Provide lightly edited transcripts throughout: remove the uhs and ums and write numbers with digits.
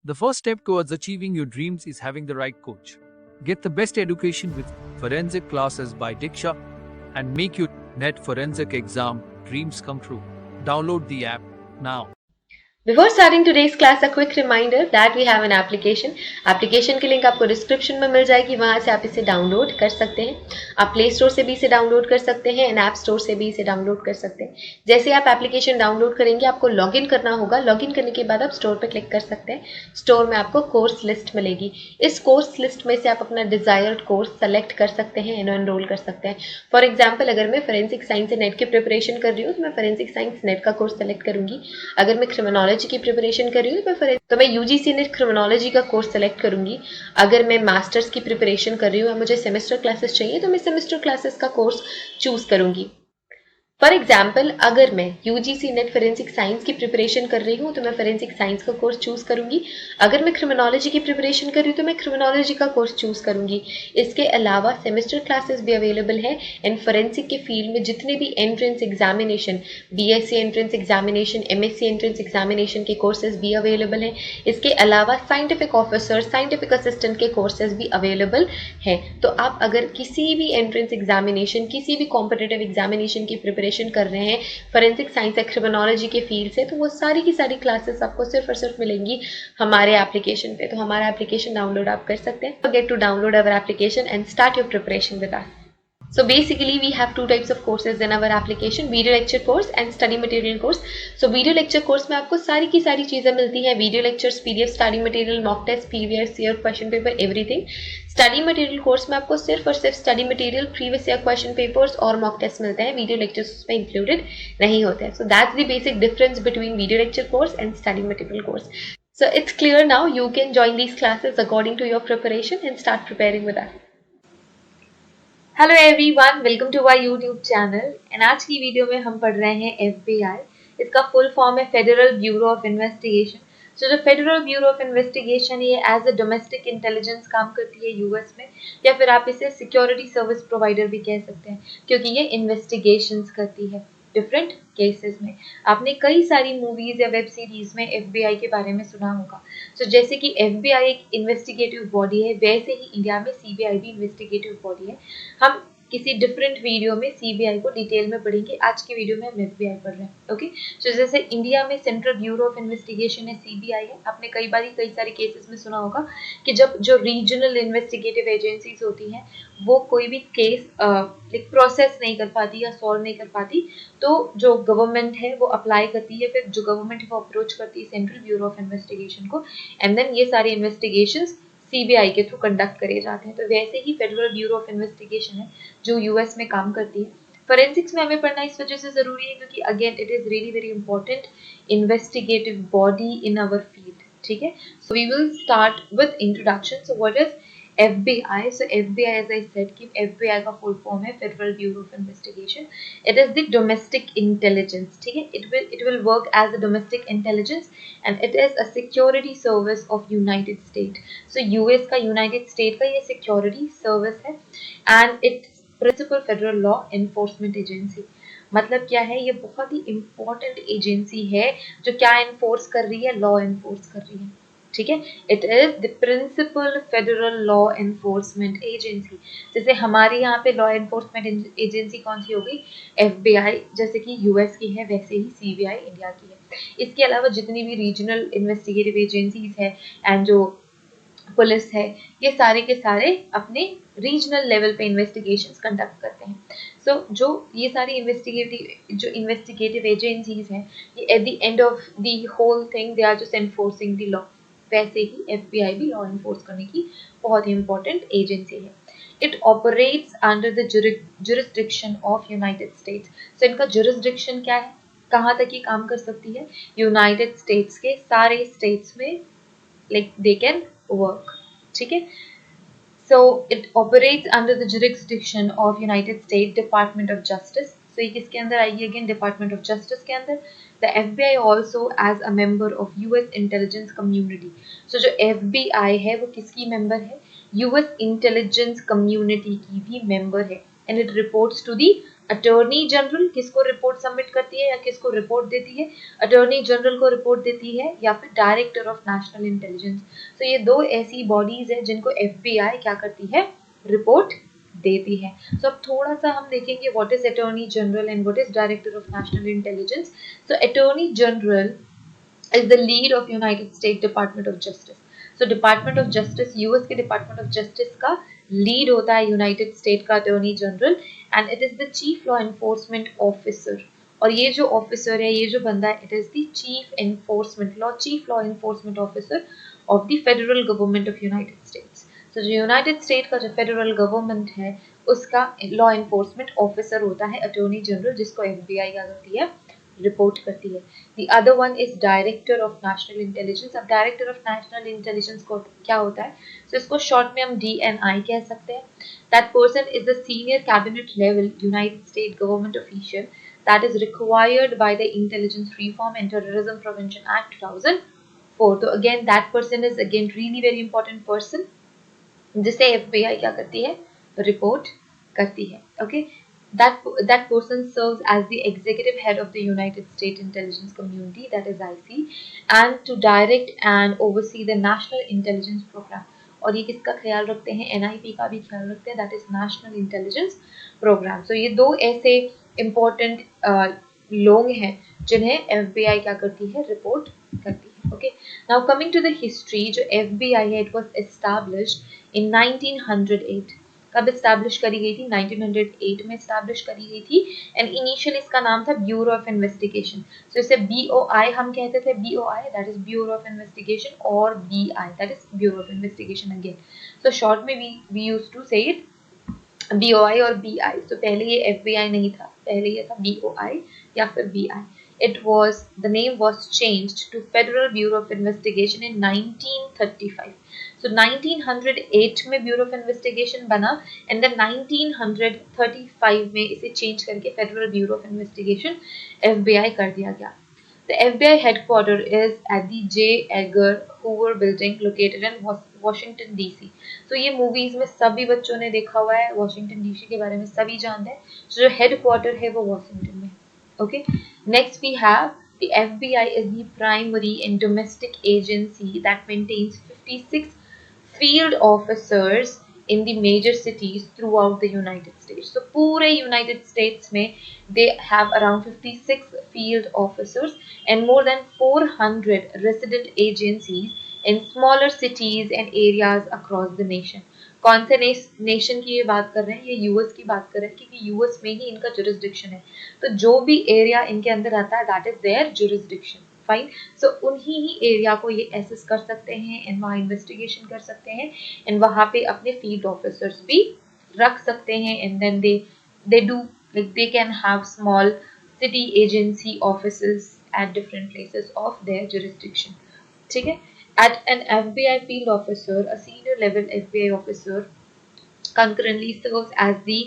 The first step towards achieving your dreams is having the right coach. Get the best education with forensic classes by Diksha and make your NET forensic exam dreams come true. Download the app now. Before starting today's class, a quick reminder that we have an application. Application की link आपको description में मिल जाएगी, वहां से आप इसे download कर सकते हैं. आप प्ले स्टोर से भी इसे डाउनलोड कर सकते हैं एंड ऐप स्टोर से भी इसे डाउनलोड कर सकते हैं. जैसे आप एप्लीकेशन डाउनलोड करेंगे आपको लॉगिन करना होगा. लॉगिन करने के बाद आप स्टोर पर क्लिक कर सकते हैं. स्टोर में आपको कोर्स लिस्ट मिलेगी. इस कोर्स लिस्ट में से आप अपना डिजायर्ड कोर्स सेलेक्ट कर सकते हैं एंड एनरोल कर सकते हैं. फॉर एग्जाम्पल, अगर मैं फोरेंसिक साइंस नेट की प्रिपरेशन कर रही हूँ तो मैं फोरेंसिक साइंस नेट का कोर्स सेलेक्ट करूंगी. अगर मैं क्रिमिनोलॉजी की प्रिपरेशन कर रही हूँ तो मैं यूजीसी नेट क्रिमिनोलॉजी का कोर्स सेलेक्ट करूंगी. अगर मैं मास्टर्स की प्रिपरेशन कर रही हूँ, मुझे सेमेस्टर क्लासेस चाहिए तो मैं सेमेस्टर क्लासेस का कोर्स चूज करूंगी. फॉर एग्जाम्पल, अगर मैं यूजीसी नेट फोरेंसिक साइंस की प्रिपरेशन कर रही हूँ तो मैं फोरेंसिक साइंस का कोर्स चूज करूंगी. अगर मैं क्रिमिनोलॉजी की प्रिपरेशन कर रही हूँ तो मैं क्रिमिनोलॉजी का कोर्स चूज करूंगी. इसके अलावा सेमेस्टर क्लासेस भी अवेलेबल है एंड फोरेंसिक के फील्ड में जितने भी entrance examination, BSc entrance examination, MSc entrance examination के कोर्सेज भी अवेलेबल हैं. इसके अलावा साइंटिफिक ऑफिसर, साइंटिफिक असिस्टेंट के कोर्सेज भी अवेलेबल हैं. तो आप अगर किसी भी एंट्रेंस एग्जामिनेशन, किसी भी कॉम्पिटिटिव एग्जामिनेशन की प्रिपरेशन कर रहे हैं फोरेंसिक साइंस या क्रिमिनोलॉजी के फील्ड से, तो वो सारी की सारी क्लासेस आपको सिर्फ और सिर्फ मिलेंगी हमारे एप्लीकेशन पे. तो हमारा एप्लीकेशन डाउनलोड आप कर सकते हैं. Get to download our application and start your preparation with us. So basically we have two types of courses in our application, video lecture course and study material course. So video lecture course में आपको सारी की सारी चीजें मिलती हैं. Video lectures, PDF, study material, mock test, previous year question paper, everything. Study material course में आपको सिर्फ और सिर्फ study material, previous year question papers और मॉक टेस्ट मिलते हैं. वीडियो लेक्चर्स उसमें इंक्लूडेड नहीं होते हैं. So that's the basic difference between video lecture course and study material course. So it's clear now. You can join these classes according to your preparation and start preparing with us. Hello everyone, welcome to our YouTube channel. And आज की video में हम पढ़ रहे हैं FBI. इसका full form है federal bureau of investigation. सो जो फेडरल ब्यूरो ऑफ इन्वेस्टिगेशन ये एज अ डोमेस्टिक इंटेलिजेंस काम करती है यूएस में, या फिर आप इसे सिक्योरिटी सर्विस प्रोवाइडर भी कह सकते हैं, क्योंकि ये इन्वेस्टिगेशंस करती है डिफरेंट केसेस में. आपने कई सारी मूवीज या वेब सीरीज में एफबीआई के बारे में सुना होगा. सो जैसे कि एफबीआई एक इन्वेस्टिगेटिव बॉडी है, वैसे ही इंडिया में सीबीआई भी इन्वेस्टिगेटिव बॉडी है. हम किसी डिफरेंट वीडियो में सीबीआई को डिटेल में पढ़ेंगे. आज की वीडियो में हम एफबीआई पढ़ रहे हैं. ओके, सो जैसे इंडिया में सेंट्रल ब्यूरो ऑफ इन्वेस्टिगेशन है, सीबीआई है. आपने कई सारे केसेस में सुना होगा कि जब जो रीजनल इन्वेस्टिगेटिव एजेंसीज होती हैं वो कोई भी केस प्रोसेस नहीं कर पाती या सॉल्व नहीं कर पाती, तो जो गवर्नमेंट है वो अप्लाई करती है, फिर जो गवर्नमेंट है वो अप्रोच करती है सेंट्रल ब्यूरो ऑफ इन्वेस्टिगेशन को, एंड देन ये सारे इन्वेस्टिगेशंस सीबीआई के थ्रू कंडक्ट करे जाते हैं. तो वैसे ही फेडरल ब्यूरो ऑफ इन्वेस्टिगेशन है जो यूएस में काम करती है. फोरेंसिक्स में हमें पढ़ना इस वजह से जरूरी है क्योंकि again it is really very important investigative body in our field. ठीक है, so we will start with introduction. So what is FBI? So FBI, as I said, कि FBI का full form है Federal Bureau of Investigation. It is the domestic intelligence. ठीक है, it will work as a domestic intelligence and it is a security service of United States. So US का United States का ये security service है and it's principal federal law enforcement agency. मतलब क्या है, ये बहुत ही important agency है जो क्या enforce कर रही है, law enforce कर रही है. ठीक है, it is the principal federal law enforcement agency. जैसे हमारे यहाँ पे लॉ एनफोर्समेंट एजेंसी कौन सी होगी, एफबीआई. जैसे कि यूएस की है वैसे ही सीबीआई इंडिया की है. इसके अलावा जितनी भी रीजनल इन्वेस्टिगेटिव एजेंसीज है एंड जो पुलिस है, ये सारे के सारे अपने रीजनल लेवल पे इन्वेस्टिगेशंस कंडक्ट करते हैं. सो जो ये सारी इन्वेस्टिगेटिव एजेंसीज हैं, ये at the end of the whole thing they are just enforcing the law. वैसे ही एफबीआई भी लॉ एनफोर्स करने की बहुत ही इंपॉर्टेंट एजेंसी है. It operates under the jurisdiction of United States. So इनका जुरिस्डिक्शन क्या है, कहाँ तक ये काम कर सकती है, यूनाइटेड स्टेट्स के सारे स्टेट्स में लाइक दे कैन वर्क. ठीक है, so it operates under the jurisdiction of United States Department of Justice. So ये किसके अंदर आएगी, अगेन डिपार्टमेंट ऑफ जस्टिस के अंदर. The FBI also as a member of US intelligence community. So जो FBI है वो किसकी मेंबर है, US intelligence community की भी मेंबर है, and it reports to the attorney general किसको रिपोर्ट सबमिट करती है या किसको रिपोर्ट देती है? अटॉर्नी जनरल को रिपोर्ट देती है या फिर डायरेक्टर ऑफ नेशनल इंटेलिजेंस। तो ये दो ऐसी बॉडीज है जिनको एफबीआई क्या करती है? रिपोर्ट देती है। सो अब थोड़ा सा हम देखेंगे what is attorney general and what is director of national intelligence. So attorney general is the lead of United States Department of Justice. So Department of Justice, US के Department of Justice का lead होता है United States का Attorney General and it is the Chief Law Enforcement Officer. और ये जो officer है, ये जो बंदा है, it is the Chief Law Enforcement Officer of the Federal Government of United States. So जो United States का जो Federal Government है, उसका Law Enforcement Officer होता है Attorney General, जिसको FBI क्या करती है? रिपोर्ट करती है। The other one is Director of National Intelligence। अब Director of National Intelligence को क्या होता है? So इसको शॉर्ट में हम DNI कह सकते हैं। That person is the senior cabinet level United States government official that is required by the Intelligence Reform and Terrorism Prevention Act 2004। तो again that person is again really very important person जिसे FBI क्या करती है? Report करती है। Okay, that person serves as the executive head of the United States Intelligence Community, that is IC, and to direct and oversee the National Intelligence Program। और ये किसका ख्याल रखते हैं? NIP का भी ख्याल रखते हैं, that is National Intelligence Program। So ये दो ऐसे important लोग हैं जिन्हें FBI क्या करती है? रिपोर्ट करती है। Okay, now coming to the history, जो FBI है, it was established in 1908। कब इस्टेब्लिश करी गई थी? 1908 में इस्टेब्लिश करी गई थी एंड इनिशियल इसका नाम था ब्यूरो ऑफ इन्वेस्टिगेशन। सो इसे BOI हम कहते थे, BOI that is bureau of investigation, और BI that is bureau of investigation again. So short में वी यूज्ड टू से इट BOI और BI। तो पहले ये FBI नहीं था, पहले ये था BOI या फिर BI। The name was changed to Federal Bureau of Investigation in 1935। So 1908 में ब्यूरो ऑफ इन्वेस्टिगेशन बना एंड देन 1935 में इसे चेंज करके federal bureau of investigation FBI कर दिया गया। The FBI headquarter is at the J. Edgar Hoover building located in Washington DC। तो ये मूवीज में सभी बच्चों ने देखा हुआ है, वॉशिंगटन DC के बारे में सभी जानते हैं। So जो हेडक्वार्टर है वो वॉशिंगटन में। Okay, next we have the FBI is the primary and domestic agency that maintains 56 field officers in the major cities throughout the United States। So पूरे United States में they have around 56 field officers and more than 400 resident agencies in smaller cities and areas across the nation। कौन से nation की ये बात कर रहे हैं? ये यूएस की बात कर रहे हैं क्योंकि यूएस में ही इनका जुरिस्डिक्शन है। तो जो भी एरिया इनके अंदर आता है that is their jurisdiction. Fine, so उन्हीं ही एरिया को ये एसेस कर सकते हैं एंड वहाँ इन्वेस्टिगेशन कर सकते हैं एंड वहाँ पे अपने फील्ड ऑफिसर्स भी रख सकते हैं and then they do like they can have small city agency offices at different places of their jurisdiction. ठीक है, at an FBI field officer, a senior level FBI officer concurrently serves as the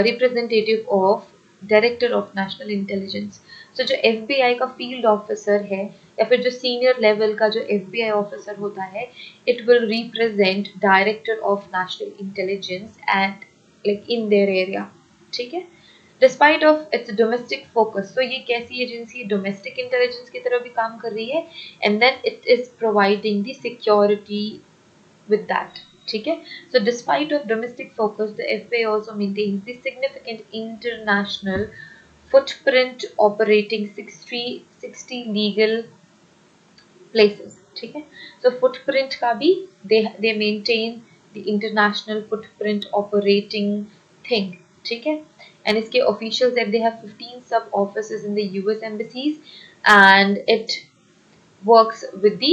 representative of Director of National Intelligence। So जो FBI का field officer है या फिर जो senior level का जो FBI officer होता है, it will represent Director of National Intelligence at like in their area। ठीक है, despite of its domestic focus. तो ये कैसी एजेंसी है? डोमेस्टिक इंटेलिजेंस की तरह भी काम कर रही है and then it is providing the security with that. ठीक है, so despite of domestic focus the FBI also maintains the significant international footprint operating 60 legal places। ठीक है, सो फुटप्रिंट का भी they maintain the international footprint operating thing। ठीक है, and इसके officials that they have 15 sub offices in the US embassies and it works with the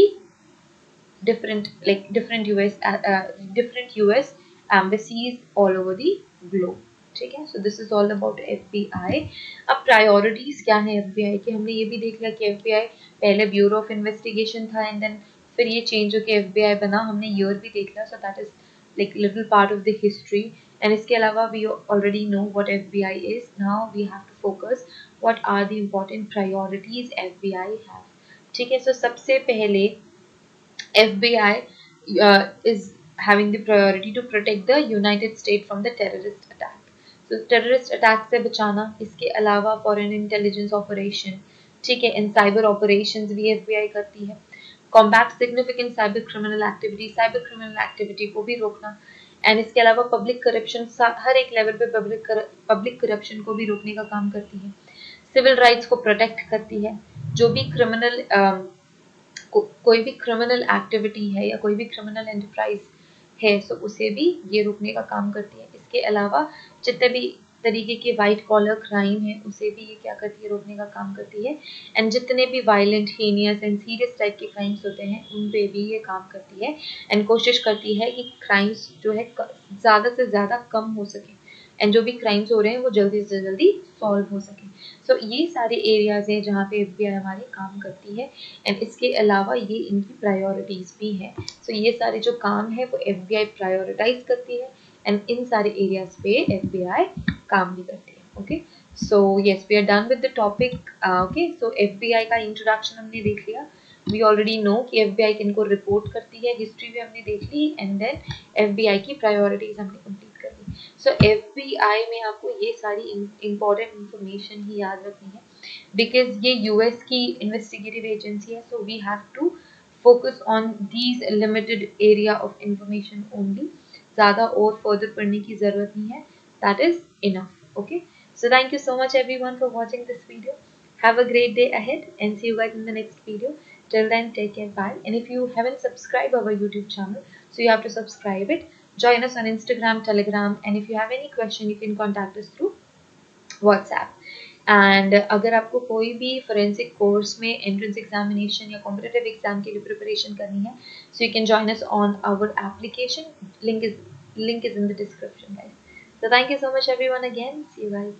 different US embassies all over the globe। ठीक है, so this is all about FBI। अब priorities क्या है FBI की? हमने ये भी देख लिया कि FBI पहले ब्यूरो ऑफ इन्वेस्टिगेशन था एंड देन फिर ये चेंज होकर FBI बना, हमने ईयर भी देख लिया। So that is like little part of the history and इसके अलावा we already know what FBI is। Now we have to focus what are the important priorities FBI have। ठीक है, so सबसे पहले FBI is having the priority to protect the United States from the terrorist attack। तो terrorist attack से बचाना, इसके अलावा foreign intelligence operation, ठीक है, इन साइबर ऑपरेशंस भी एफबीआई करती है। Combat significant cyber criminal activity को भी रोकना, एंड इसके अलावा पब्लिक करप्शन, हर एक लेवल पे पब्लिक करप्शन को भी रोकने का काम करती है। सिविल राइट्स को प्रोटेक्ट करती है। जो भी कोई भी क्रिमिनल एक्टिविटी है या कोई भी क्रिमिनल एंटरप्राइज है, सो उसे भी ये रोकने का काम करती है। इसके अलावा जितने भी तरीके के वाइट कॉलर क्राइम है, उसे भी ये क्या करती है, रोकने का काम करती है। एंड जितने भी violent, heinous and serious type के क्राइम्स होते हैं, उन पे भी ये काम करती है एंड कोशिश करती है कि क्राइम्स जो है ज़्यादा से ज़्यादा कम हो सके, एंड जो भी क्राइम्स हो रहे हैं वो जल्दी से जल्दी सॉल्व हो सके। सो ये सारे एरियाज हैं जहाँ पे एफबीआई हमारी काम करती है, एंड इसके अलावा ये इनकी प्रायोरिटीज़ भी हैं। सो ये सारे जो काम है वो एफबीआई प्रायोरिटाइज करती है, एंड इन सारे एरियाज पे एफबीआई काम भी करती है। Okay, so yes, we are done with the topic. Okay, so FBI का इंट्रोडक्शन हमने देख लिया। वी ऑलरेडी नो कि एफबीआई किनको रिपोर्ट करती है, हिस्ट्री भी हमने देख ली, एंड देन एफबीआई की प्रायोरिटीज हमने कंप्लीट कर ली। सो एफबीआई में आपको ये सारी इंपॉर्टेंट इंफॉर्मेशन ही याद रखनी है, बिकॉज ये यूएस की इन्वेस्टिगेटिव एजेंसी है। So we have to focus on these limited area of information only. ज़्यादा और फर्दर पढ़ने की ज़रूरत नहीं है, that is enough. Okay, so thank you so much everyone for watching this video. Have a great day ahead and see you guys in the next video. Till then, take care, bye. And if you haven't subscribed our YouTube channel, so you have to subscribe it. Join us on Instagram, Telegram, and if you have any question, you can contact us through WhatsApp. And अगर आपको कोई भी forensic course में entrance examination या competitive exam के लिए preparation करनी है, so you can join us on our application. Link is in the description, guys. So thank you so much everyone again. See you guys.